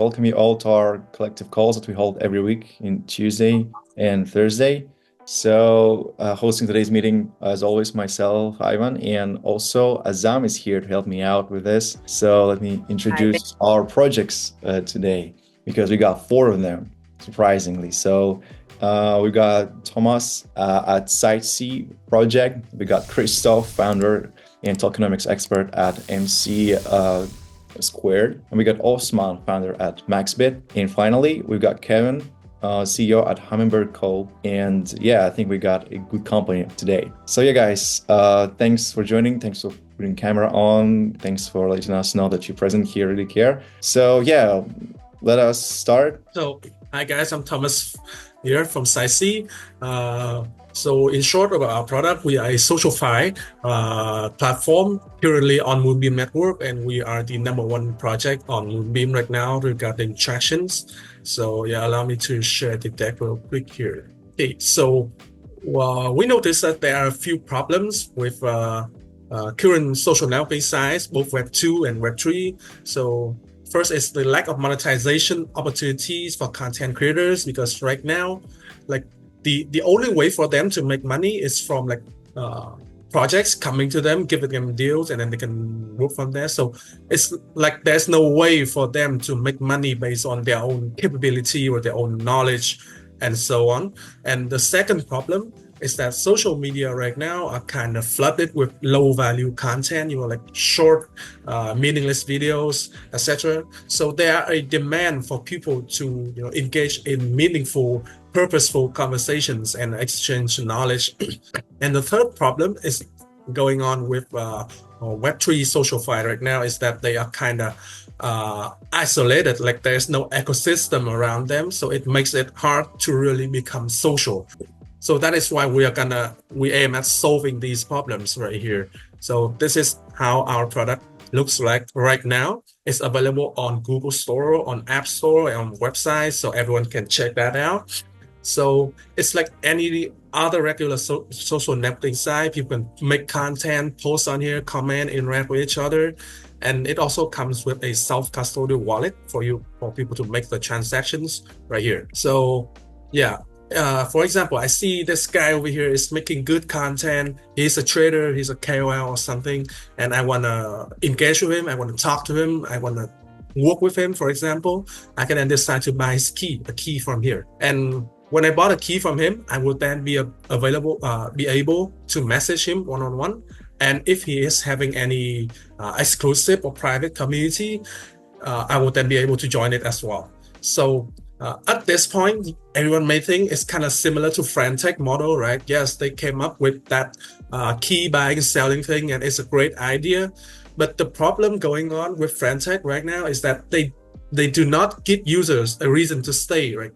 welcome you all to our collective calls that we hold every week in Tuesday and Thursday. So hosting today's meeting, as always, myself, Ivan, and also Azam is here to help me out with this. So let me introduce our projects today, because we got 4 of them, surprisingly. So we got Thomas at SightSea project. We got Christoph, founder and tokenomics expert at MC Squared. And we got Osman, founder at MaxBid. And finally, we've got Kevin, CEO at Hummingbird Co. And yeah, I think we got a good company today. So yeah, guys, thanks for joining. Thanks for putting camera on. Thanks for letting us know that you're present here, really care. So yeah, let us start. So hi guys, I'm Thomas here from SightSea. So in short about our product, we are a SocialFi platform currently on Moonbeam network, and we are the #1 project on Moonbeam right now regarding tractions. So yeah, allow me to share the deck real quick here. Okay, so we noticed that there are a few problems with current social networking sites, both Web 2 and Web 3. So first is the lack of monetization opportunities for content creators, because right now, like the only way for them to make money is from like projects coming to them, giving them deals, and then they can work from there. So it's like there's no way for them to make money based on their own capability or their own knowledge and so on. And the second problem is that social media right now are kind of flooded with low value content, like short, meaningless videos, etc. So there are a demand for people to engage in meaningful, purposeful conversations and exchange knowledge. And the third problem is going on with Web3 SocialFi right now is that they are kind of isolated, like there's no ecosystem around them. So it makes it hard to really become social. So that is why we aim at solving these problems right here. So this is how our product looks like right now. It's available on Google Store, on App Store, and on websites, so everyone can check that out. So it's like any other regular social networking site. People can make content, post on here, comment, interact with each other. And it also comes with a self-custodial wallet for people to make the transactions right here. So yeah. For example, I see this guy over here is making good content. He's a trader, he's a KOL or something, and I want to engage with him. I want to talk to him. I want to work with him, for example. I can then decide to buy his a key from here. And when I bought a key from him, I will then be able to message him one-on-one. And if he is having any exclusive or private community, I will then be able to join it as well. So at this point, everyone may think it's kind of similar to Friendtech model, right? Yes, they came up with that key buying and selling thing, and it's a great idea. But the problem going on with Friendtech right now is that they do not give users a reason to stay, right?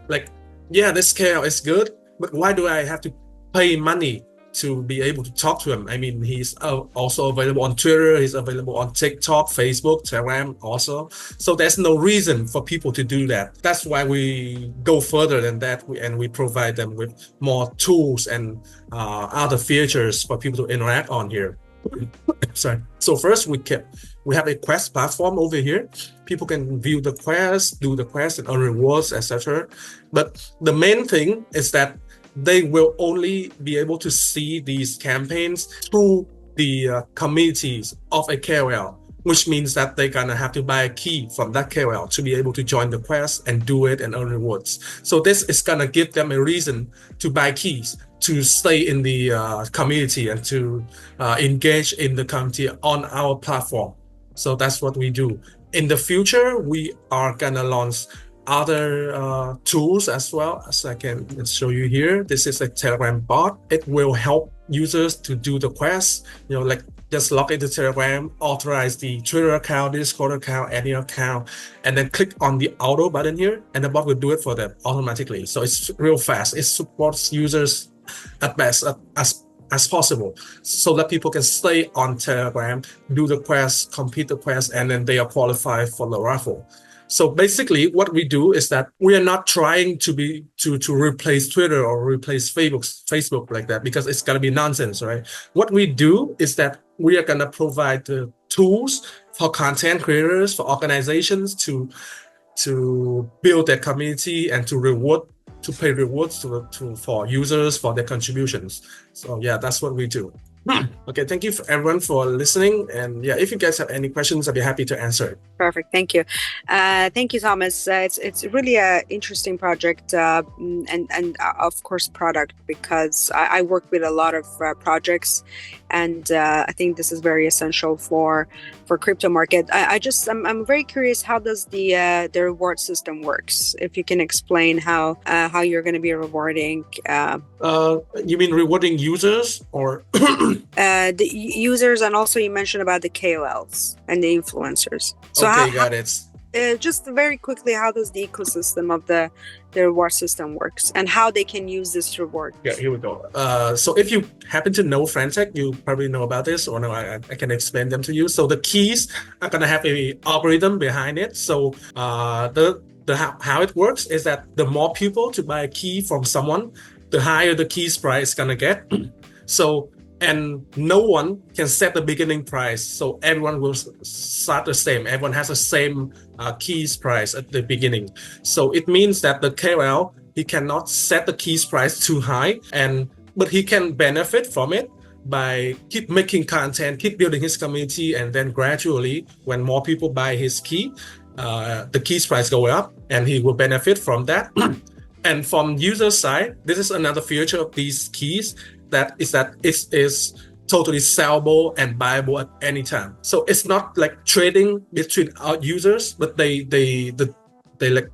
Like, yeah, this KL is good, but why do I have to pay money to be able to talk to him? I mean, he's also available on Twitter, he's available on TikTok, Facebook, Telegram also. So there's no reason for people to do that. That's why we go further than that, and we provide them with more tools and other features for people to interact on here. Sorry. So first, we have a quest platform over here. People can view the quest, do the quest, and earn rewards, etc. But the main thing is that they will only be able to see these campaigns through the communities of a KOL, which means that they're gonna have to buy a key from that KOL to be able to join the quest and do it and earn rewards. So this is gonna give them a reason to buy keys, to stay in the community and to engage in the community on our platform. So that's what we do. In the future, we are gonna launch other tools as well. As I can show you here, this is a Telegram bot. It will help users to do the quest, like just log into Telegram, authorize the Twitter account, Discord account, any account, and then click on the auto button here, and the bot will do it for them automatically. So it's real fast. It supports users at best as possible, so that people can stay on Telegram, do the quest, complete the quest, and then they are qualified for the raffle. So basically what we do is that we are not trying to replace Twitter or replace Facebook like that, because it's gonna be nonsense, right? What we do is that we are gonna provide the tools for content creators, for organizations to to build their community and to pay rewards for users for their contributions. So yeah, that's what we do. Okay, thank you everyone for listening. And yeah, if you guys have any questions, I'll be happy to answer it. Perfect, thank you. Thank you, Thomas. It's really an interesting project and of course product, because I work with a lot of projects, and I think this is very essential for crypto market. I'm very curious, how does the reward system works? If you can explain how you're going to be rewarding. You mean rewarding users or? The users, and also you mentioned about the KOLs and the influencers. So okay, got it. Just very quickly, how does the ecosystem of the reward system works, and how they can use this reward? Yeah, here we go. So if you happen to know Frantech, you probably know about this, or no, I can explain them to you. So the keys are gonna have a algorithm behind it. So how it works is that the more people to buy a key from someone, the higher the key's price gonna get. So, and no one can set the beginning price, so everyone will start the same. Everyone has the same keys price at the beginning. So it means that the KOL, he cannot set the keys price too high, but he can benefit from it by keep making content, keep building his community, and then gradually, when more people buy his key, the keys price go up, and he will benefit from that. And from user side, this is another feature of these keys, that it is totally sellable and buyable at any time. So it's not like trading between our users, but they like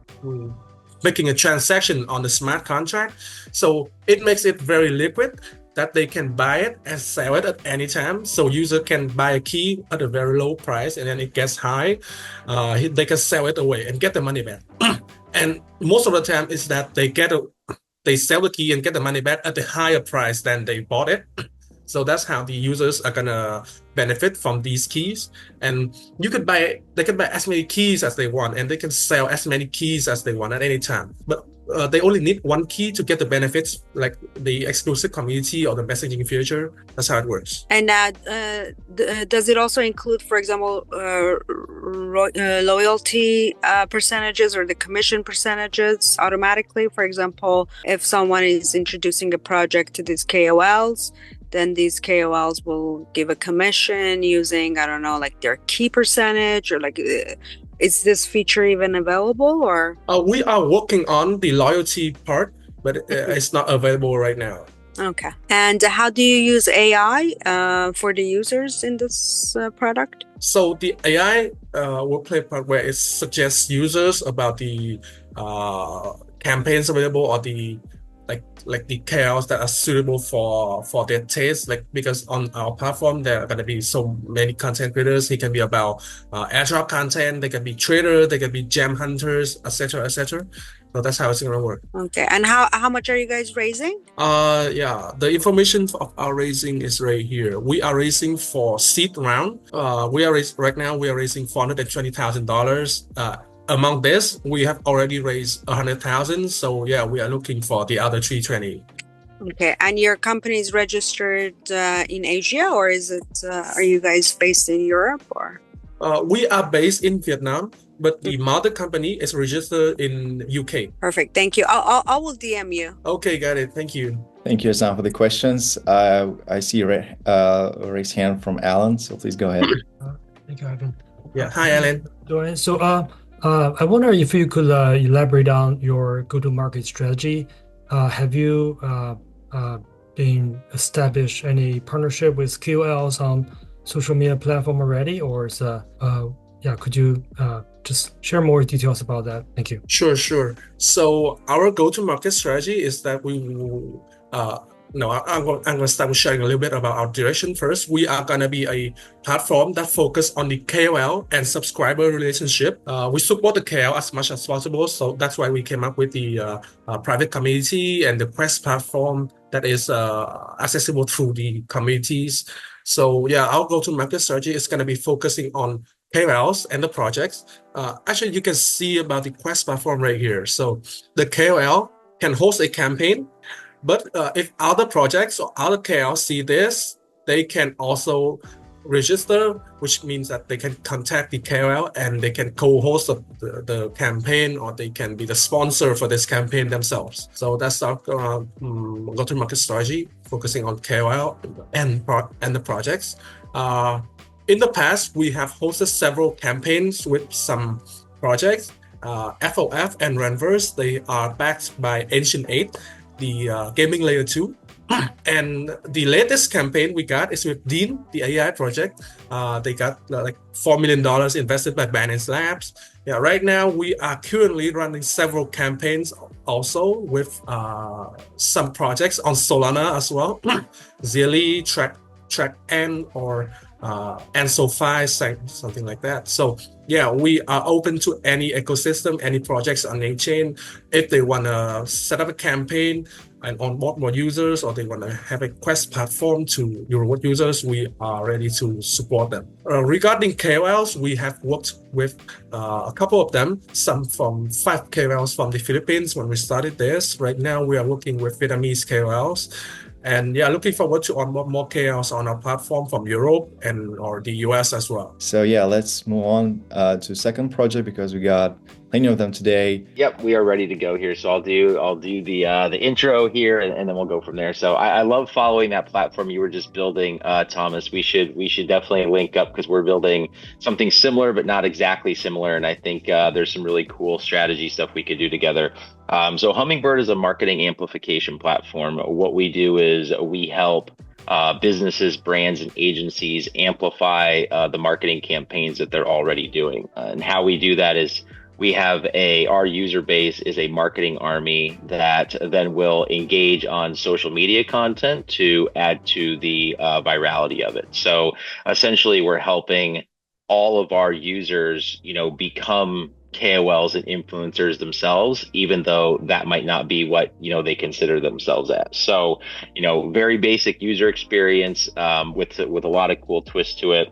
making a transaction on the smart contract. So it makes it very liquid, that they can buy it and sell it at any time. So user can buy a key at a very low price, and then it gets high, they can sell it away and get the money back. And most of the time is that they sell the key and get the money back at a higher price than they bought it. So that's how the users are gonna benefit from these keys. And they can buy as many keys as they want, and they can sell as many keys as they want at any time. But they only need one key to get the benefits, like the exclusive community or the messaging feature. That's how it works. And does it also include, for example, loyalty percentages or the commission percentages automatically? For example, if someone is introducing a project to these KOLs, then these KOLs will give a commission using, I don't know, like their key percentage, or like, is this feature even available, or? We are working on the loyalty part, but it's not available right now. Okay. And how do you use AI for the users in this product? So the AI will play a part where it suggests users about the campaigns available, or the like the KOLs that are suitable for their taste. Like, because on our platform there are going to be so many content creators. It can be about airdrop content, they can be traders, they can be gem hunters, etc., etc. So that's how it's going to work. Okay. And how much are you guys raising? Yeah, the information of our raising is right here. We are raising for seed round. Right now we are raising $420,000. Among this, we have already raised 100,000. So yeah, we are looking for the other 320. Okay, and your company is registered in Asia, or is it? Are you guys based in Europe, or? We are based in Vietnam, but the mother company is registered in UK. Perfect, thank you. I will DM you. Okay, got it. Thank you. Thank you, Osman, for the questions. I see a raised hand from Alan, so please go ahead. Thank you, Ivan. Yeah, hi, Alan. Doãn, so I wonder if you could elaborate on your go-to-market strategy. Have you been established any partnership with KOLs on social media platform already, or is could you just share more details about that? Thank you. Sure. So our go-to-market strategy is that we will I'm going to start with sharing a little bit about our direction first. We are going to be a platform that focuses on the KOL and subscriber relationship. We support the KOL as much as possible. So that's why we came up with the private community and the Quest platform that is accessible through the communities. So yeah, our go-to-market strategy is going to be focusing on KOLs and the projects. Actually, you can see about the Quest platform right here. So the KOL can host a campaign. But if other projects or other KOLs see this, they can also register, which means that they can contact the KOL and they can co-host the campaign, or they can be the sponsor for this campaign themselves. So that's our go-to-market strategy, focusing on KOL and the projects. In the past, we have hosted several campaigns with some projects. FOF and Renverse, they are backed by Ancient 8, the gaming layer 2. And the latest campaign we got is with Dean, the AI project. They got like $4 million invested by Binance Labs. Yeah, right now we are currently running several campaigns also with some projects on Solana as well. Zilli, Track-N, or AnsoFi, something like that. So yeah, we are open to any ecosystem, any projects on the chain. If they want to set up a campaign and onboard more users, or they want to have a Quest platform to reward users, we are ready to support them. Regarding KOLs, we have worked with a couple of them, some from 5 KOLs from the Philippines when we started this. Right now, we are working with Vietnamese KOLs. And yeah, looking forward to onboard more KOLs on our platform from Europe or the US as well. So yeah, let's move on to second project, because we got plenty of them today. Yep, we are ready to go here. So I'll do the intro here, and then we'll go from there. So I love following that platform you were just building, Thomas. We should definitely link up, because we're building something similar but not exactly similar, and I think there's some really cool strategy stuff we could do together. So Hummingbird is a marketing amplification platform. What we do is we help businesses, brands, and agencies amplify the marketing campaigns that they're already doing. And how we do that is we have our user base is a marketing army that then will engage on social media content to add to the virality of it. So essentially, we're helping all of our users, become KOLs and influencers themselves, even though that might not be what they consider themselves as. So very basic user experience with a lot of cool twists to it.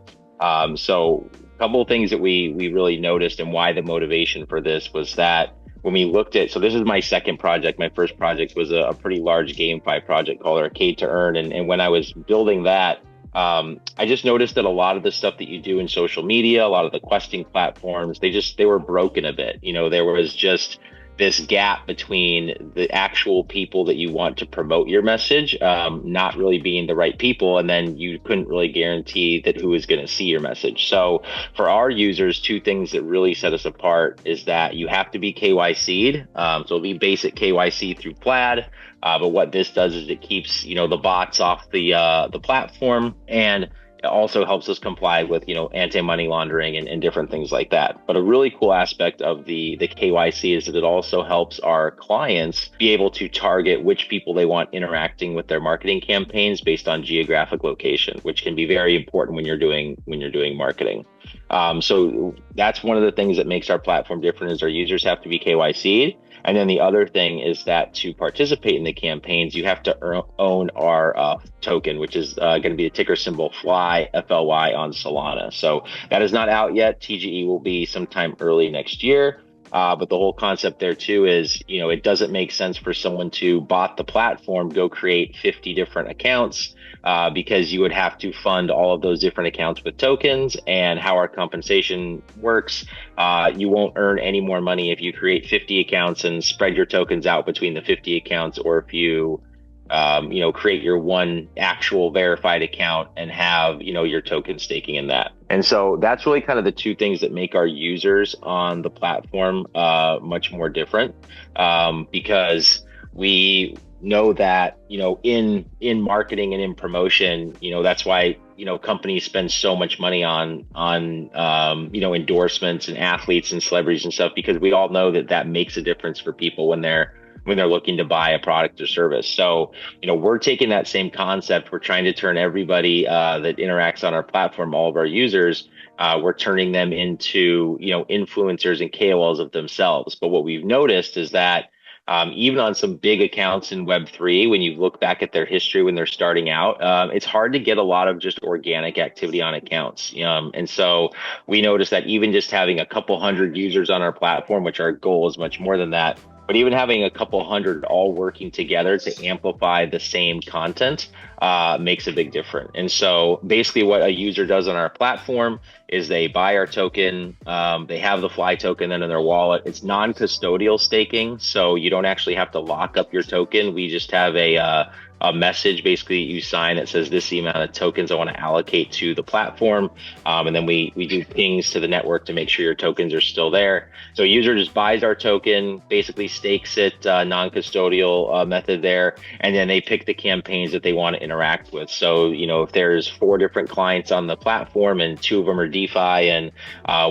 So a couple of things that we really noticed, and why the motivation for this was that when we looked at, so this is my second project. My first project was a pretty large GameFi project called Arcade to Earn, and when I was building that, I just noticed that a lot of the stuff that you do in social media, a lot of the questing platforms, they were broken a bit. There was just this gap between the actual people that you want to promote your message, not really being the right people, and then you couldn't really guarantee that who is going to see your message. So for our users, 2 things that really set us apart is that you have to be KYC'd. So it'll be basic KYC through Plaid. But what this does is it keeps, the bots off the platform, and it also helps us comply with, anti-money laundering and different things like that. But a really cool aspect of the KYC is that it also helps our clients be able to target which people they want interacting with their marketing campaigns based on geographic location, which can be very important when you're doing marketing. So that's one of the things that makes our platform different, is our users have to be KYC'd. And then the other thing is that to participate in the campaigns, you have to own our token, which is going to be the ticker symbol FLY, FLY on Solana. So that is not out yet. TGE will be sometime early next year. But the whole concept there too is, it doesn't make sense for someone to bot the platform, go create 50 different accounts, because you would have to fund all of those different accounts with tokens. And how our compensation works, you won't earn any more money if you create 50 accounts and spread your tokens out between the 50 accounts, or if you create your one actual verified account and have, your token staking in that. And so that's really kind of the 2 things that make our users on the platform much more different, because we know that, in marketing and in promotion, that's why, companies spend so much money on endorsements and athletes and celebrities and stuff, because we all know that makes a difference for people when they're looking to buy a product or service. So, we're taking that same concept. We're trying to turn everybody that interacts on our platform, all of our users, we're turning them into, influencers and KOLs of themselves. But what we've noticed is that even on some big accounts in Web3, when you look back at their history when they're starting out, it's hard to get a lot of just organic activity on accounts. And so we noticed that even just having a couple hundred users on our platform, which our goal is much more than that, but even having a couple hundred all working together to amplify the same content makes a big difference. And so basically what a user does on our platform is they buy our token, they have the Fly token then in their wallet. It's non-custodial staking, so you don't actually have to lock up your token. We just have a message basically you sign that says this is the amount of tokens I want to allocate to the platform. And then we do pings to the network to make sure your tokens are still there. So a user just buys our token, basically stakes it, non-custodial method there, and then they pick the campaigns that they want to interact with. So, if there's 4 different clients on the platform and 2 of them are DeFi and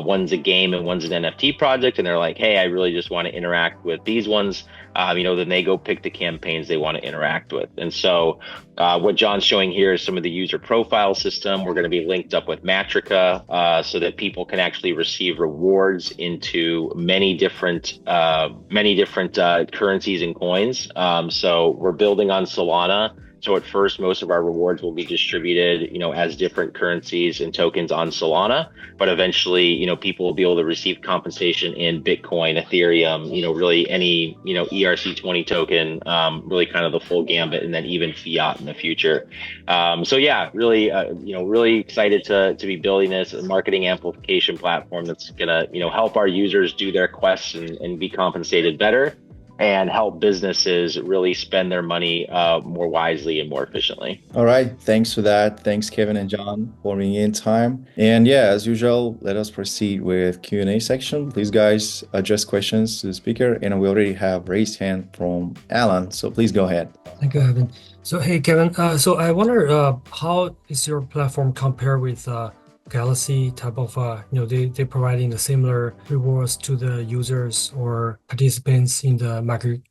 one's a game and one's an NFT project, and they're like, hey, I really just want to interact with these ones, then they go pick the campaigns they want to interact with. And so what John's showing here is some of the user profile system. We're going to be linked up with Matrica so that people can actually receive rewards into many different currencies and coins. So we're building on Solana. So at first, most of our rewards will be distributed, as different currencies and tokens on Solana. But eventually, people will be able to receive compensation in Bitcoin, Ethereum, really any, ERC20 token, really kind of the full gambit, and then even fiat in the future. So yeah, really, really excited to be building this marketing amplification platform that's gonna, help our users do their quests and be compensated better, and help businesses really spend their money more wisely and more efficiently. All right, thanks for that. Thanks, Kevin and John, for bringing in time. And yeah, as usual, let us proceed with Q&A section. Please, guys, address questions to the speaker. And we already have raised hand from Alan, so please go ahead. Thank you, Evan. So hey, Kevin. So I wonder how is your platform compare with Galaxy type of, they're providing the similar rewards to the users or participants in the market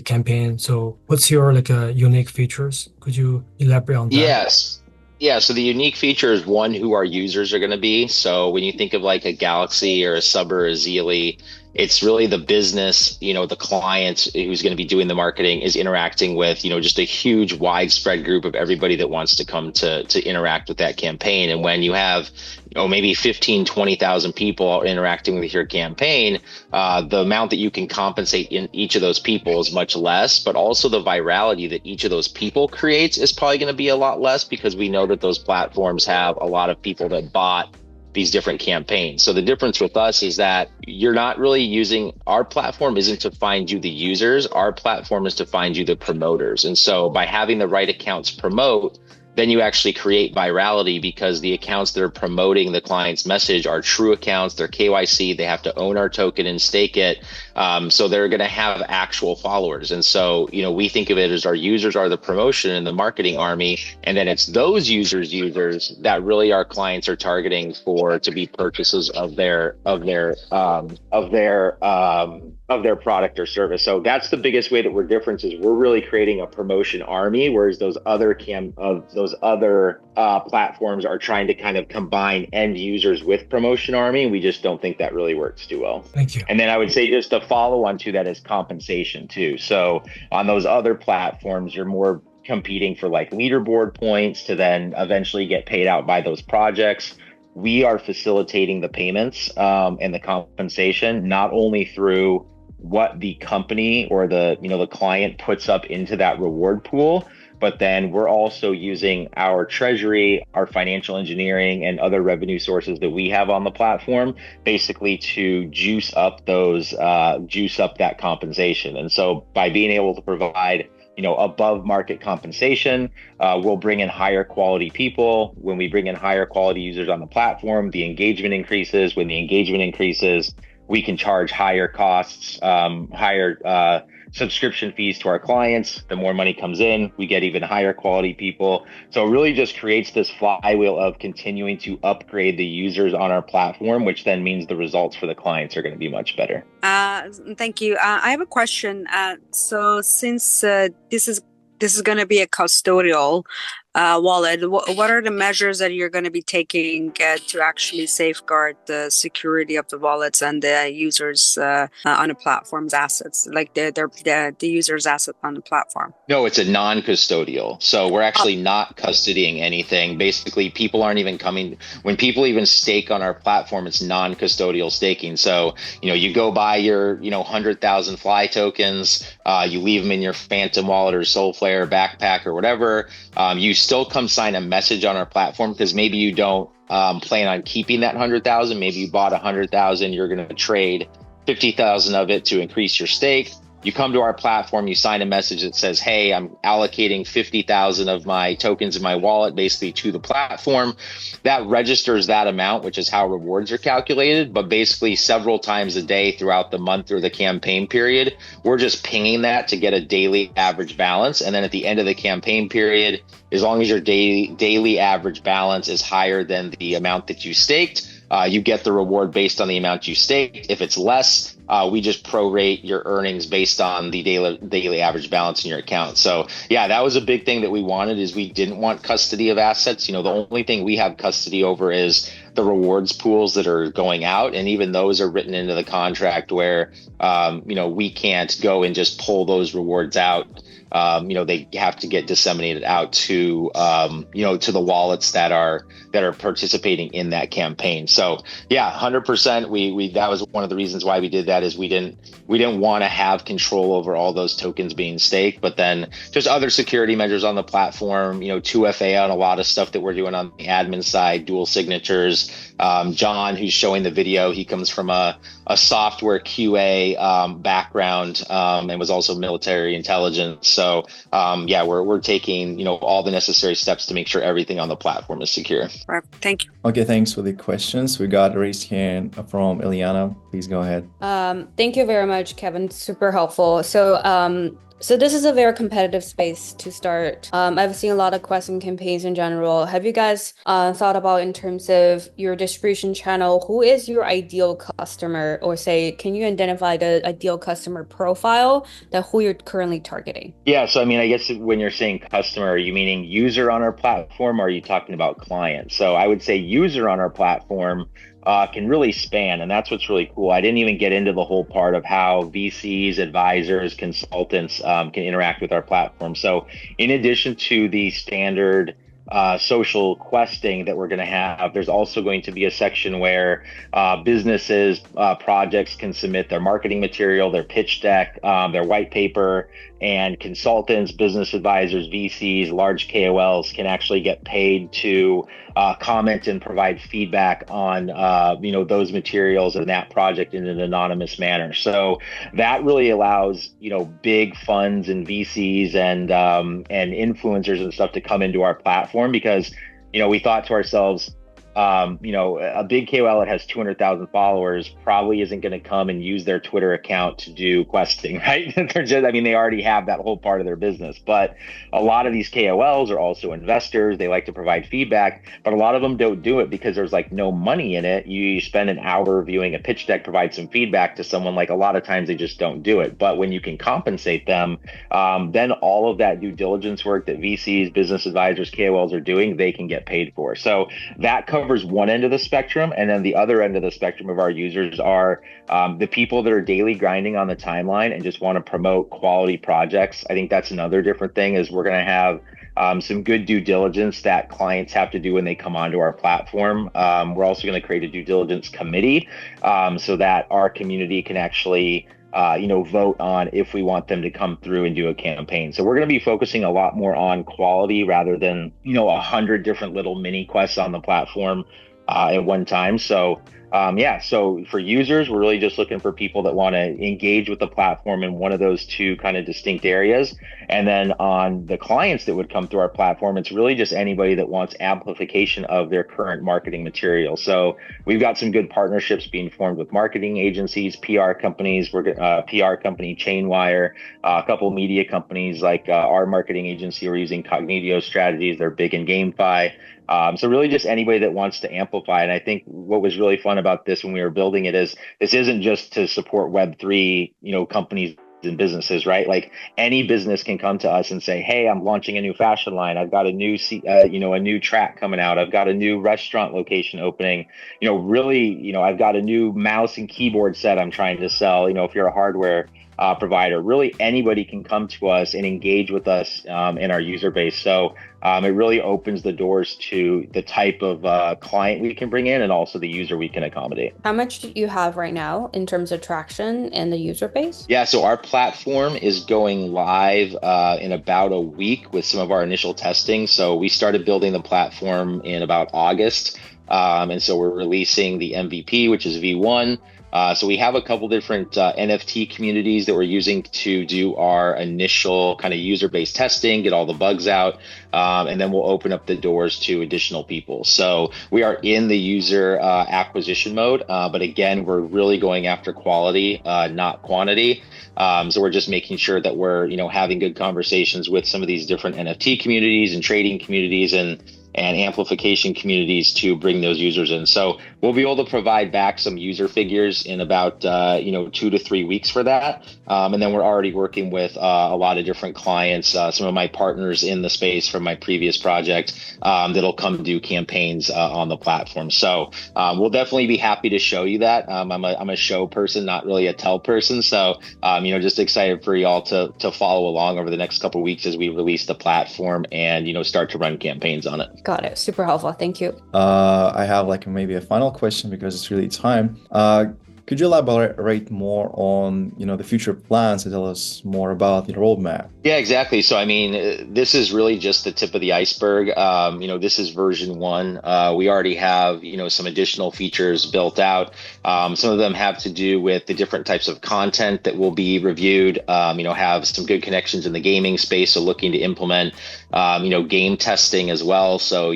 campaign. So what's your unique features? Could you elaborate on that? Yes. Yeah, so the unique feature is one, who our users are going to be. So when you think of like a Galaxy or a Sub or a Zealy, it's really the business, the client who's going to be doing the marketing is interacting with, just a huge widespread group of everybody that wants to come to interact with that campaign. And when you have, maybe 15, 20,000 people interacting with your campaign, the amount that you can compensate in each of those people is much less, but also the virality that each of those people creates is probably going to be a lot less, because we know that those platforms have a lot of people that bought these different campaigns. So the difference with us is that you're not really using, our platform isn't to find you the users, our platform is to find you the promoters. And so by having the right accounts promote, then you actually create virality, because the accounts that are promoting the client's message are true accounts. They're KYC. They have to own our token and stake it. So they're going to have actual followers. And so, we think of it as our users are the promotion and the marketing army. And then it's those users that really our clients are targeting to be purchases of their product or service. So that's the biggest way that we're different, is we're really creating a promotion army, whereas those other platforms are trying to kind of combine end users with promotion army. We just don't think that really works too well. Thank you. And then I would say just to follow on to that is compensation too. So on those other platforms, you're more competing for like leaderboard points to then eventually get paid out by those projects. We are facilitating the payments and the compensation, not only through what the company or the client puts up into that reward pool, but then we're also using our treasury, our financial engineering, and other revenue sources that we have on the platform, basically to juice up that compensation. And so by being able to provide above market compensation, we'll bring in higher quality people. When we bring in higher quality users on the platform, the engagement increases. When the engagement increases, we can charge higher costs, higher subscription fees to our clients. The more money comes in, we get even higher quality people. So it really just creates this flywheel of continuing to upgrade the users on our platform, which then means the results for the clients are going to be much better. Thank you. I have a question. So since this is going to be a custodial wallet. What are the measures that you're going to be taking to actually safeguard the security of the wallets and the users on a platform's assets, like the user's asset on the platform? No, it's a non-custodial. So we're actually not custodying anything. Basically, people aren't even coming. When people even stake on our platform, it's non-custodial staking. So, you go buy your, 100,000 Fly tokens, you leave them in your Phantom wallet or Soulflare backpack or whatever. You still come sign a message on our platform because maybe you don't plan on keeping that 100,000. Maybe you bought 100,000, you're going to trade 50,000 of it to increase your stake. You come to our platform, you sign a message that says, hey, I'm allocating 50,000 of my tokens in my wallet basically to the platform. That registers that amount, which is how rewards are calculated. But basically several times a day throughout the month or the campaign period, we're just pinging that to get a daily average balance. And then at the end of the campaign period, as long as your daily average balance is higher than the amount that you staked, you get the reward based on the amount you staked. If it's less, we just prorate your earnings based on the daily average balance in your account. So yeah, that was a big thing that we wanted, is we didn't want custody of assets. The only thing we have custody over is the rewards pools that are going out. And even those are written into the contract where, we can't go and just pull those rewards out. They have to get disseminated out to, to the wallets that are participating in that campaign. So yeah, 100%. We that was one of the reasons why we did that, is we didn't want to have control over all those tokens being staked. But then just other security measures on the platform, 2FA on a lot of stuff that we're doing on the admin side, dual signatures. John, who's showing the video, he comes from a software QA background and was also military intelligence. So we're taking all the necessary steps to make sure everything on the platform is secure. Right. Thank you. Okay, thanks for the questions. We got a raised hand from Eliana. Please go ahead. Thank you very much, Kevin. Super helpful. So this is a very competitive space to start. I've seen a lot of question campaigns in general. Have you guys thought about, in terms of your distribution channel, who is your ideal customer, or can you identify the ideal customer profile who you're currently targeting? Yeah, so I guess when you're saying customer, are you meaning user on our platform, or are you talking about client? So I would say user on our platform can really span, and that's what's really cool. I didn't even get into the whole part of how VCs, advisors, consultants can interact with our platform. So in addition to the standard social questing that we're going to have, there's also going to be a section where businesses, projects can submit their marketing material, their pitch deck, their white paper, and consultants, business advisors, VCs, large KOLs can actually get paid to comment and provide feedback on those materials and that project in an anonymous manner. So that really allows big funds and VCs and influencers and stuff to come into our platform, because we thought to ourselves, a big KOL that has 200,000 followers probably isn't going to come and use their Twitter account to do questing, right? They already have that whole part of their business. But a lot of these KOLs are also investors. They like to provide feedback, but a lot of them don't do it because there's no money in it. You spend an hour reviewing a pitch deck, provide some feedback to someone, a lot of times they just don't do it. But when you can compensate them, then all of that due diligence work that VCs, business advisors, KOLs are doing, they can get paid for. So that covers one end of the spectrum, and then the other end of the spectrum of our users are the people that are daily grinding on the timeline and just want to promote quality projects. I think that's another different thing, is we're going to have some good due diligence that clients have to do when they come onto our platform. We're also going to create a due diligence committee so that our community can actually vote on if we want them to come through and do a campaign. So we're going to be focusing a lot more on quality rather than, 100 different little mini quests on the platform at one time. So so for users, we're really just looking for people that want to engage with the platform in one of those two kind of distinct areas. And then on the clients that would come through our platform, it's really just anybody that wants amplification of their current marketing material. So we've got some good partnerships being formed with marketing agencies, PR companies. We're PR company Chainwire, a couple media companies like our marketing agency. We're using Cognitio Strategies. They're big in GameFi. So really just anybody that wants to amplify. And I think what was really fun about this when we were building it is this isn't just to support Web3, companies and businesses, right? Like any business can come to us and say, "Hey, I'm launching a new fashion line. I've got a new, a new track coming out. I've got a new restaurant location opening. Really, I've got a new mouse and keyboard set I'm trying to sell. If you're a hardware provider, really anybody can come to us and engage with us in our user base. So it really opens the doors to the type of client we can bring in and also the user we can accommodate. How much do you have right now in terms of traction and the user base? Yeah, so our platform is going live in about a week with some of our initial testing. So we started building the platform in about August. And so we're releasing the MVP, which is V1. So we have a couple different NFT communities that we're using to do our initial kind of user-based testing, get all the bugs out, and then we'll open up the doors to additional people. So we are in the user acquisition mode, but again, we're really going after quality, not quantity. So we're just making sure that we're, having good conversations with some of these different NFT communities and trading communities and amplification communities to bring those users in. So we'll be able to provide back some user figures in about 2 to 3 weeks for that. And then we're already working with a lot of different clients, some of my partners in the space from my previous project that'll come do campaigns on the platform. So we'll definitely be happy to show you that. I'm a show person, not really a tell person. So just excited for y'all to follow along over the next couple of weeks as we release the platform and start to run campaigns on it. Got it. Super helpful. Thank you. I have maybe a final question because it's really time. Could you elaborate more on, the future plans and tell us more about your roadmap? Yeah, exactly. So, this is really just the tip of the iceberg. This is version 1. We already have, some additional features built out. Some of them have to do with the different types of content that will be reviewed, have some good connections in the gaming space. So looking to implement, game testing as well. So,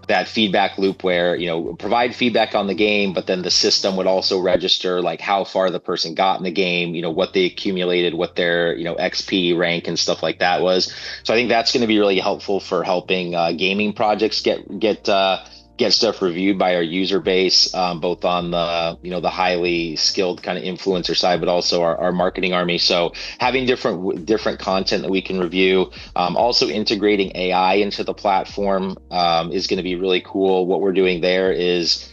that feedback loop where, provide feedback on the game, but then the system would also register like how far the person got in the game, what they accumulated, what their, XP rank and stuff like that was. So I think that's going to be really helpful for helping gaming projects get stuff reviewed by our user base, both on the, the highly skilled kind of influencer side, but also our marketing army. So having different content that we can review, also integrating AI into the platform is going to be really cool. What we're doing there is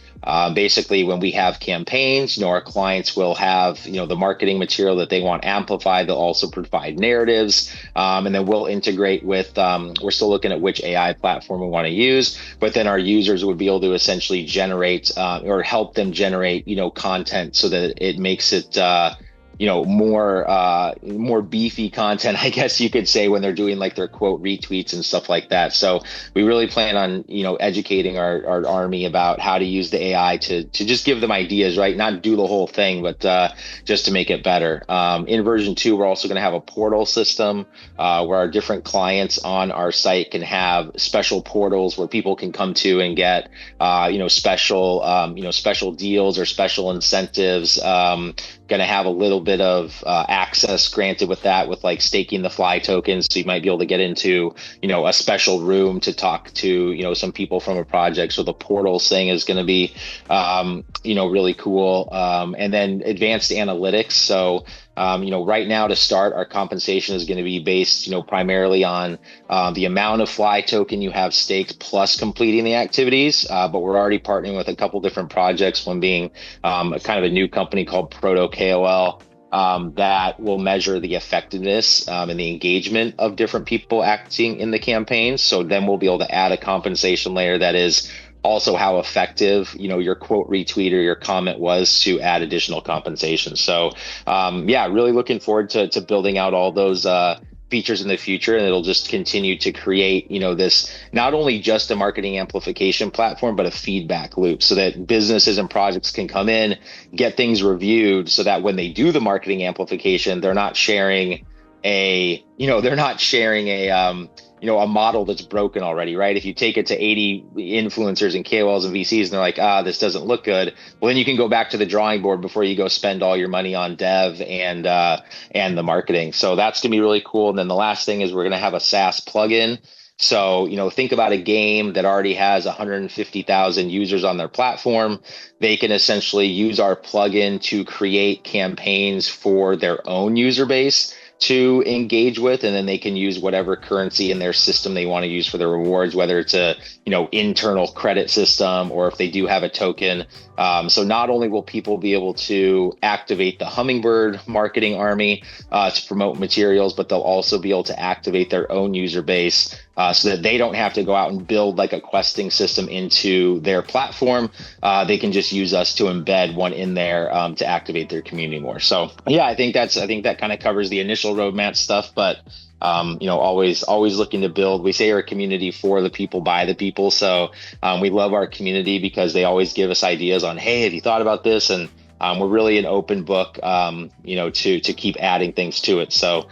basically when we have campaigns, our clients will have, the marketing material that they want amplified. They'll also provide narratives, and then we'll integrate with, we're still looking at which AI platform we want to use, but then our users would be able to essentially generate or help them generate, content so that it makes it, more beefy content, I guess you could say, when they're doing like their quote retweets and stuff like that. So we really plan on, educating our army about how to use the AI to just give them ideas, right? Not do the whole thing, but just to make it better. In version 2, we're also going to have a portal system where our different clients on our site can have special portals where people can come to and get, special deals or special incentives. Going to have a little bit of access granted with that, with like staking the fly tokens. So you might be able to get into, a special room to talk to, some people from a project. So the portals thing is going to be, really cool. And then advanced analytics. So, right now to start, our compensation is going to be based, primarily on the amount of fly token you have staked plus completing the activities. But we're already partnering with a couple different projects, one being kind of a new company called Proto KOL that will measure the effectiveness and the engagement of different people acting in the campaigns. So then we'll be able to add a compensation layer that is also how effective, your quote retweet or your comment was to add additional compensation. So, really looking forward to building out all those features in the future, and it'll just continue to create, this not only just a marketing amplification platform, but a feedback loop so that businesses and projects can come in, get things reviewed so that when they do the marketing amplification, they're not sharing a model that's broken already, right? If you take it to 80 influencers and KOLs and VCs and they're like, this doesn't look good, well, then you can go back to the drawing board before you go spend all your money on dev and the marketing. So that's going to be really cool. And then the last thing is we're going to have a SaaS plugin So, think about a game that already has 150,000 users on their platform. They can essentially use our plugin to create campaigns for their own user base to engage with, and then they can use whatever currency in their system they want to use for their rewards, whether it's a internal credit system or if they do have a token. So not only will people be able to activate the Hummingbird marketing army to promote materials, but they'll also be able to activate their own user base so that they don't have to go out and build like a questing system into their platform. They can just use us to embed one in there to activate their community more. So yeah, I think that kind of covers the initial roadmap stuff, but always looking to build. We say we're a community for the people, by the people. So we love our community because they always give us ideas on, hey, have you thought about this? And we're really an open book, to keep adding things to it. So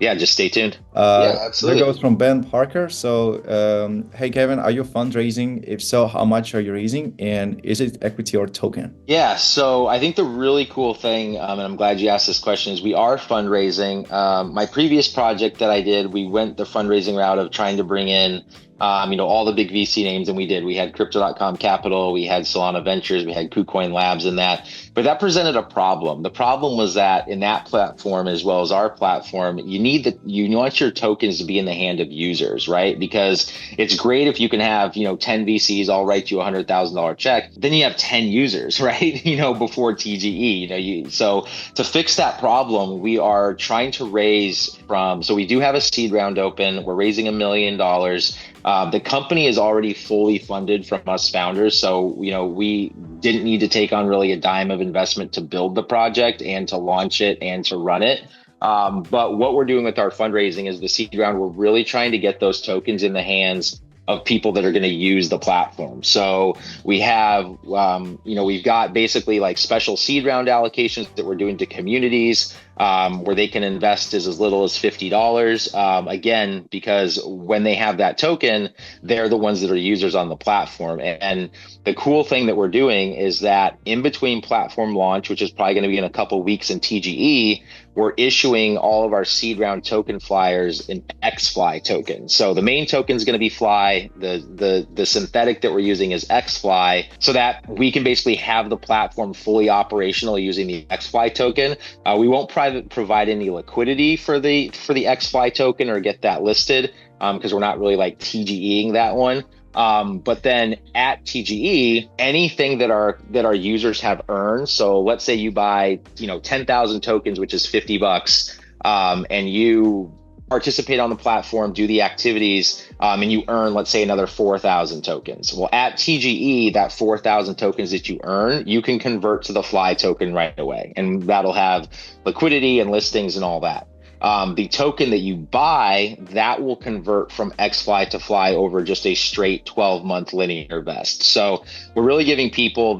just stay tuned. Yeah, absolutely. That goes from Ben Parker. So, hey, Kevin, are you fundraising? If so, how much are you raising? And is it equity or token? Yeah, so I think the really cool thing, and I'm glad you asked this question, is we are fundraising. My previous project that I did, we went the fundraising route of trying to bring in all the big VC names, and we did. We had Crypto.com Capital, we had Solana Ventures, we had KuCoin Labs in that. But that presented a problem. The problem was that in that platform, as well as our platform, you want your tokens to be in the hand of users, right? Because it's great if you can have 10 VCs all write you a $100,000 check. Then you have 10 users, right? Before TGE. So to fix that problem, we are trying to raise so we do have a seed round open. We're raising $1 million. The company is already fully funded from us founders. So, we didn't need to take on really a dime of investment to build the project and to launch it and to run it. But what we're doing with our fundraising is the seed round. We're really trying to get those tokens in the hands of people that are going to use the platform. So we have, we've got basically like special seed round allocations that we're doing to communities where they can invest as little as $50. Again, because when they have that token, they're the ones that are users on the platform. And the cool thing that we're doing is that in between platform launch, which is probably going to be in a couple weeks in TGE, we're issuing all of our seed round token flyers in XFly tokens. So the main token is going to be Fly. The synthetic that we're using is XFly, so that we can basically have the platform fully operational using the XFly token. We won't provide any liquidity for the XFly token or get that listed because we're not really like TGEing that one. But then at TGE, anything that our users have earned. So let's say you buy, 10,000 tokens, which is $50, and you participate on the platform, do the activities, and you earn, let's say, another 4,000 tokens. Well, at TGE, that 4,000 tokens that you earn, you can convert to the Fly token right away, and that'll have liquidity and listings and all that. The token that you buy, that will convert from XFly to Fly over just a straight 12-month linear vest. So we're really giving people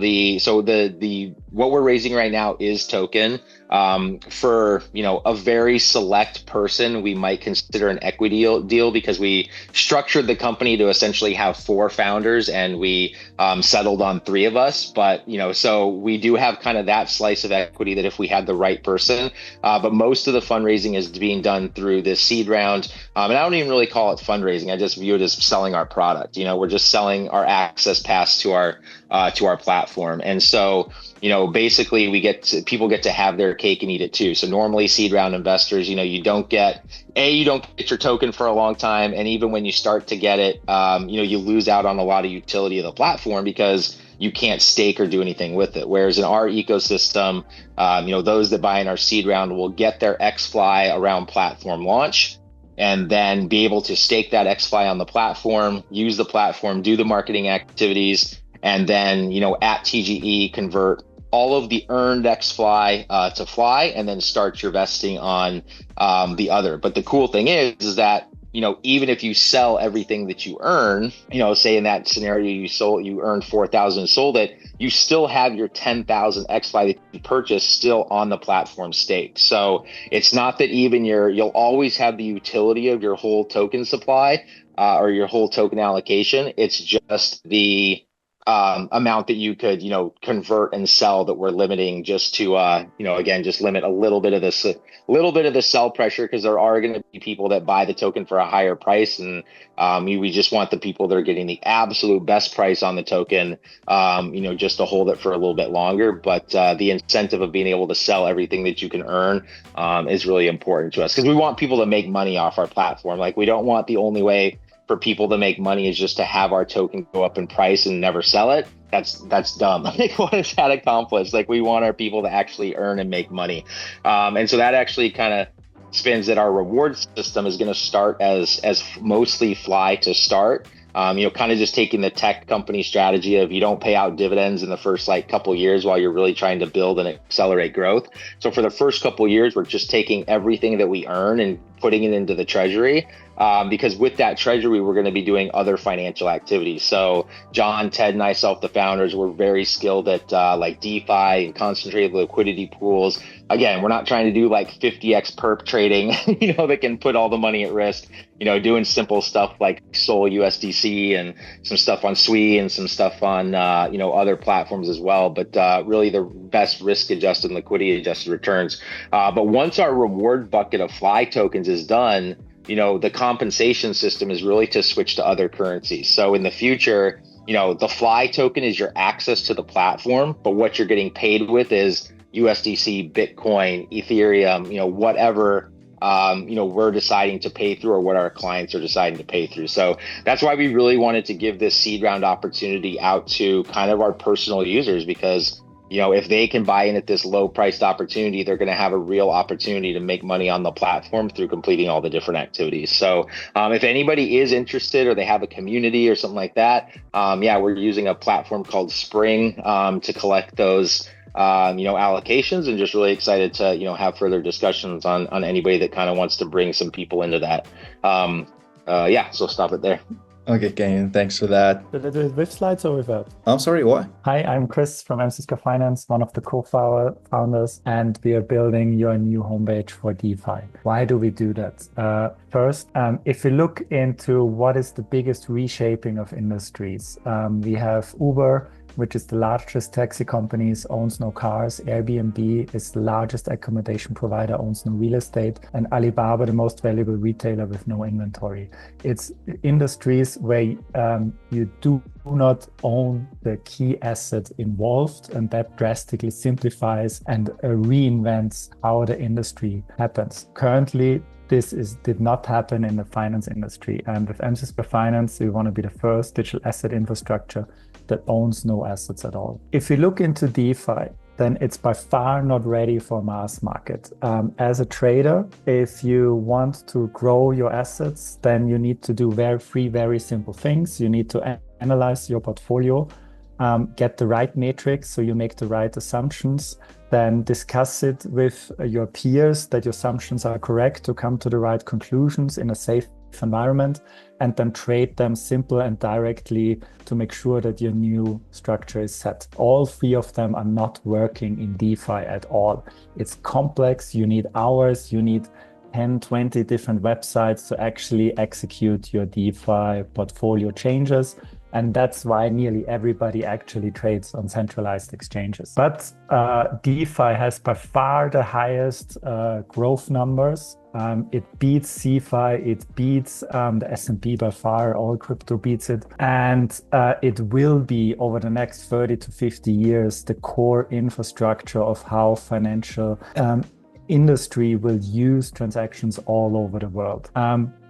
what we're raising right now is token. For a very select person, we might consider an equity deal because we structured the company to essentially have 4 founders and we settled on 3 of us. But so we do have kind of that slice of equity that if we had the right person. But most of the fundraising is being done through this seed round, and I don't even really call it fundraising. I just view it as selling our product. We're just selling our access pass to our platform, and so. Basically people get to have their cake and eat it too. So normally seed round investors, you don't get your token for a long time. And even when you start to get it, you lose out on a lot of utility of the platform because you can't stake or do anything with it. Whereas in our ecosystem, those that buy in our seed round will get their XFly around platform launch and then be able to stake that XFly on the platform, use the platform, do the marketing activities, and then, at TGE convert all of the earned XFly to Fly, and then start your vesting on the other. But the cool thing is that, even if you sell everything that you earn, say in that scenario you earned 4,000 and sold it, you still have your 10,000 XFly that you purchased still on the platform staked. So it's not that even you'll always have the utility of your whole token supply or your whole token allocation. It's just the amount that you could, convert and sell that we're limiting just to, again, just limit a little bit of the sell pressure, because there are going to be people that buy the token for a higher price. And we just want the people that are getting the absolute best price on the token, just to hold it for a little bit longer. But the incentive of being able to sell everything that you can earn is really important to us, because we want people to make money off our platform. Like, we don't want the only way for people to make money is just to have our token go up in price and never sell it. That's dumb. Like, what is that accomplished? Like, we want our people to actually earn and make money. And so that actually kind of spins that our reward system is going to start as mostly fly to start. Kind of just taking the tech company strategy of, you don't pay out dividends in the first couple years while you're really trying to build and accelerate growth. So for the first couple years, we're just taking everything that we earn and putting it into the treasury. Because with that treasury, we're going to be doing other financial activities. So John, Ted, and myself, the founders, we're very skilled at DeFi and concentrated liquidity pools. Again, we're not trying to do 50x perp trading, that can put all the money at risk. Doing simple stuff like Sol USDC and some stuff on Sui and some stuff on other platforms as well. But really the best risk-adjusted, liquidity-adjusted returns. But once our reward bucket of Fly tokens is done, the compensation system is really to switch to other currencies. So in the future, the Fly token is your access to the platform, but what you're getting paid with is USDC, Bitcoin, Ethereum, whatever, we're deciding to pay through, or what our clients are deciding to pay through. So that's why we really wanted to give this seed round opportunity out to kind of our personal users, because if they can buy in at this low priced opportunity, they're going to have a real opportunity to make money on the platform through completing all the different activities. So if anybody is interested, or they have a community or something like that, we're using a platform called Spring to collect those allocations, and just really excited to have further discussions on anybody that kind of wants to bring some people into that. So stop it there. Okay, Kane, thanks for that. Should I do it with slides or without? I'm sorry, what? Hi, I'm Chris from MCSquare Finance, one of the co-founders, and we are building your new homepage for DeFi. Why do we do that? First, if you look into what is the biggest reshaping of industries, we have Uber, which is the largest taxi company, owns no cars. Airbnb is the largest accommodation provider, owns no real estate. And Alibaba, the most valuable retailer with no inventory. It's industries where you do not own the key asset involved, and that drastically simplifies and reinvents how the industry happens. Currently, this did not happen in the finance industry. And with MCSquare Finance, we want to be the first digital asset infrastructure that owns no assets at all. If you look into DeFi, then it's by far not ready for mass market. As a trader, if you want to grow your assets, then you need to do very simple things. You need to analyze your portfolio, get the right metrics so you make the right assumptions, then discuss it with your peers that your assumptions are correct to come to the right conclusions in a safe environment, and then trade them simple and directly to make sure that your new structure is set. All three of them are not working in DeFi at all. It's complex. You need hours, you need 10, 20 different websites to actually execute your DeFi portfolio changes. And that's why nearly everybody actually trades on centralized exchanges. But DeFi has by far the highest growth numbers. It beats CeFi, it beats the S&P by far, all crypto beats it. And it will be, over the next 30 to 50 years, the core infrastructure of how financial industry will use transactions all over the world.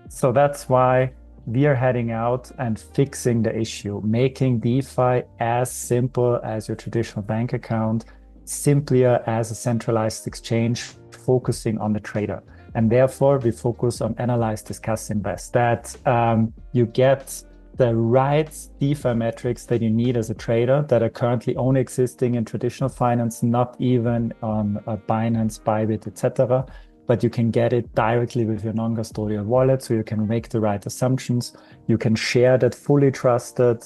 So that's why we are heading out and fixing the issue, making DeFi as simple as your traditional bank account, simpler as a centralized exchange, focusing on the trader. And therefore, we focus on analyze, discuss, invest. That you get the right DeFi metrics that you need as a trader that are currently only existing in traditional finance, not even on Binance, Bybit, etc. But you can get it directly with your non-custodial wallet, so you can make the right assumptions. You can share that fully trusted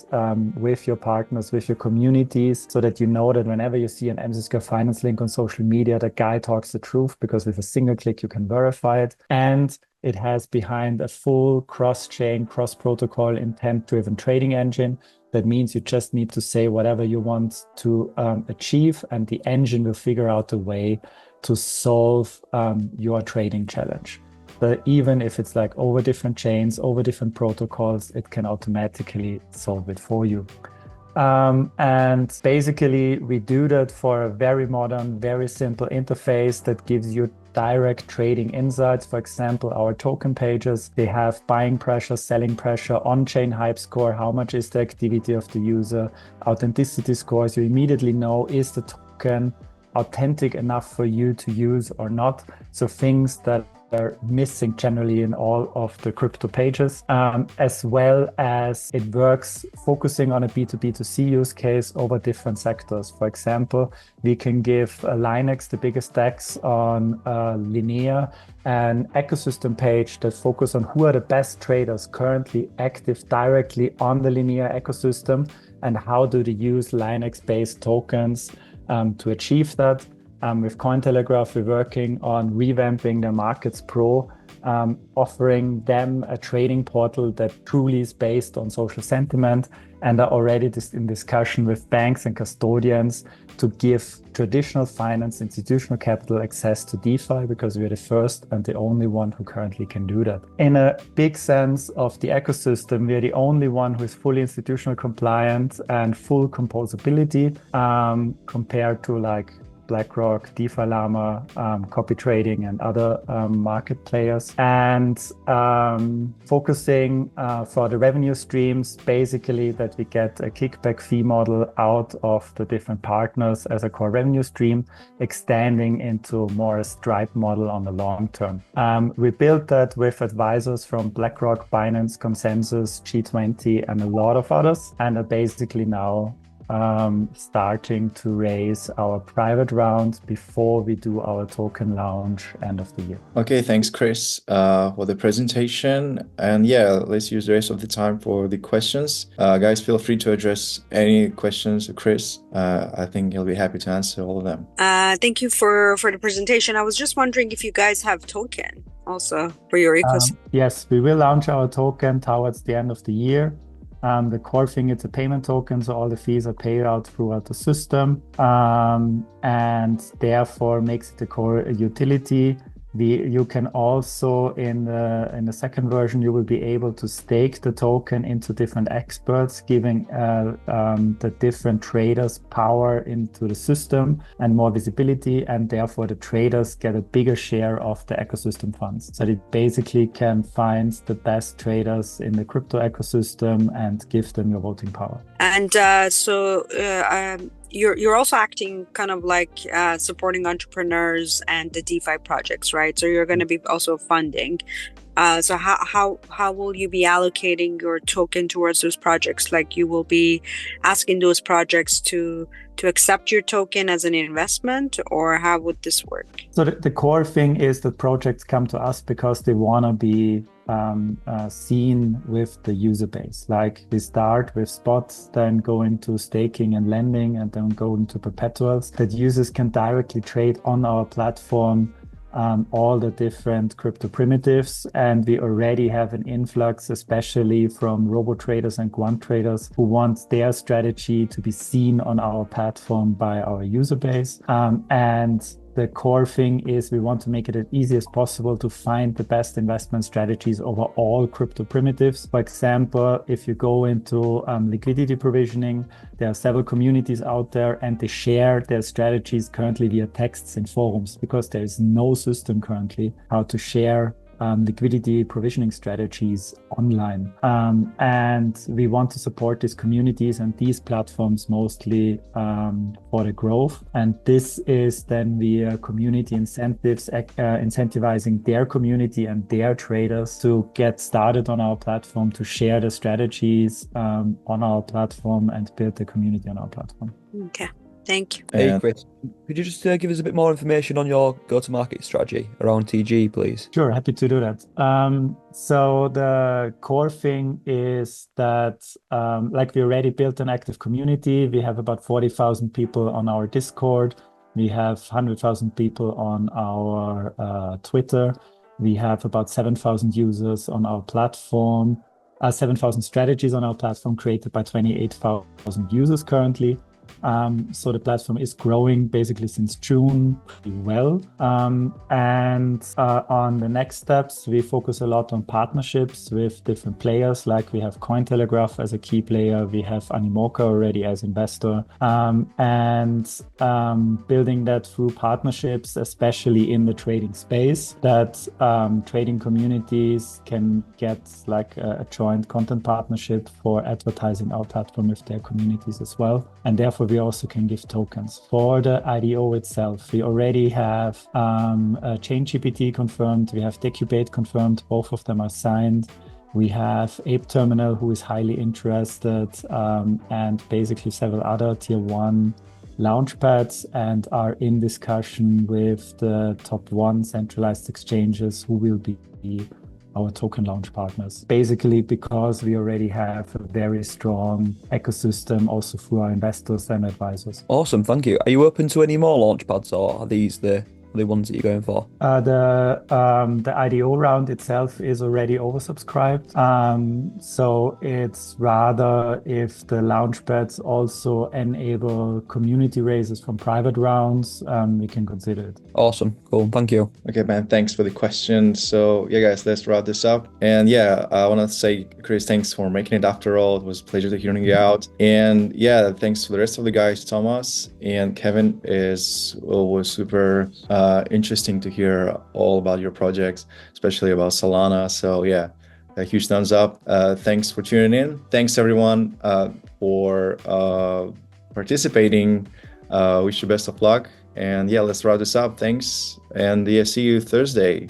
with your partners, with your communities, so that you know that whenever you see an MCSquare Finance link on social media, the guy talks the truth, because with a single click, you can verify it. And it has behind a full cross-chain, cross-protocol, intent-driven trading engine, That means you just need to say whatever you want to achieve, and the engine will figure out a way to solve your trading challenge. But even if it's like over different chains, over different protocols, it can automatically solve it for you. And basically, we do that for a very modern, very simple interface that gives you direct trading insights. For example, our token pages, they have buying pressure, selling pressure, on-chain hype score, how much is the activity of the user, authenticity scores. You immediately know, is the token authentic enough for you to use or not? So things that are missing generally in all of the crypto pages, as well as it works focusing on a B2B2C use case over different sectors. For example, we can give Linux, the biggest DEX on Linea, an ecosystem page that focuses on who are the best traders currently active directly on the Linea ecosystem and how do they use Linux-based tokens to achieve that. With Cointelegraph, we're working on revamping their Markets Pro, offering them a trading portal that truly is based on social sentiment, and are already in discussion with banks and custodians to give traditional finance, institutional capital access to DeFi, because we're the first and the only one who currently can do that. In a big sense of the ecosystem, we're the only one who is fully institutional compliant and full composability, compared to like BlackRock, DeFi Llama, copy trading, and other market players. And focusing for the revenue streams, basically that we get a kickback fee model out of the different partners as a core revenue stream, extending into more a Stripe model on the long term. We built that with advisors from BlackRock, Binance, Consensus, G20, and a lot of others, and are basically now starting to raise our private round before we do our token launch end of the year. Okay, thanks, Chris, for the presentation. And yeah, let's use the rest of the time for the questions. Guys, feel free to address any questions to Chris. I think he'll be happy to answer all of them. Thank you for the presentation. I was just wondering if you guys have token also for your ecosystem. Yes, we will launch our token towards the end of the year. The core thing, it's a payment token, so all the fees are paid out throughout the system, and therefore makes it a core utility. You can also, in the second version, you will be able to stake the token into different experts, giving the different traders power into the system and more visibility, and therefore the traders get a bigger share of the ecosystem funds. So they basically can find the best traders in the crypto ecosystem and give them your voting power. And you're also acting kind of like supporting entrepreneurs and the DeFi projects, right? So you're going to be also funding. So how will you be allocating your token towards those projects? Like you will be asking those projects to accept your token as an investment, or how would this work? So the core thing is that projects come to us because they want to be seen with the user base. Like we start with spots, then go into staking and lending, and then go into perpetuals that users can directly trade on our platform, all the different crypto primitives. And we already have an influx, especially from robo traders and quant traders who want their strategy to be seen on our platform by our user base. And the core thing is we want to make it as easy as possible to find the best investment strategies over all crypto primitives. For example, if you go into liquidity provisioning, there are several communities out there and they share their strategies currently via texts in forums, because there is no system currently how to share liquidity provisioning strategies online. And we want to support these communities and these platforms mostly for the growth. And this is then via community incentives, incentivizing their community and their traders to get started on our platform, to share the strategies on our platform and build the community on our platform. Okay. Thank you. Hey, Chris, could you just give us a bit more information on your go-to-market strategy around TG, please? Sure, happy to do that. So the core thing is that, like we already built an active community. We have about 40,000 people on our Discord. We have 100,000 people on our Twitter. We have about 7,000 users on our platform. 7,000 strategies on our platform created by 28,000 users currently. So the platform is growing basically since June pretty well. And on the next steps, we focus a lot on partnerships with different players. Like we have Cointelegraph as a key player. We have Animoca already as investor. And building that through partnerships, especially in the trading space, that trading communities can get like a joint content partnership for advertising our platform with their communities as well. And therefore, we also can give tokens. For the IDO itself, we already have ChainGPT confirmed, we have Decubate confirmed, both of them are signed. We have Ape Terminal, who is highly interested, and basically several other tier 1 launchpads, and are in discussion with the top 1 centralized exchanges who will be our token launch partners. Basically, because we already have a very strong ecosystem also through our investors and advisors. Awesome, thank you. Are you open to any more launch pads, or are these the ones that you're going for? The IDO round itself is already oversubscribed. So it's rather if the launchpads also enable community raises from private rounds, we can consider it. Awesome, cool, thank you. Okay, man, thanks for the question. So yeah, guys, let's wrap this up. And yeah, I want to say, Chris, thanks for making it after all. It was a pleasure to hearing you out. And yeah, thanks to the rest of the guys, Thomas and Kevin. Is always super interesting to hear all about your projects, especially about Solana. So yeah, a huge thumbs up. Thanks for tuning in. Thanks everyone for participating. Wish you best of luck. And yeah, let's wrap this up. Thanks. And yeah, see you Thursday.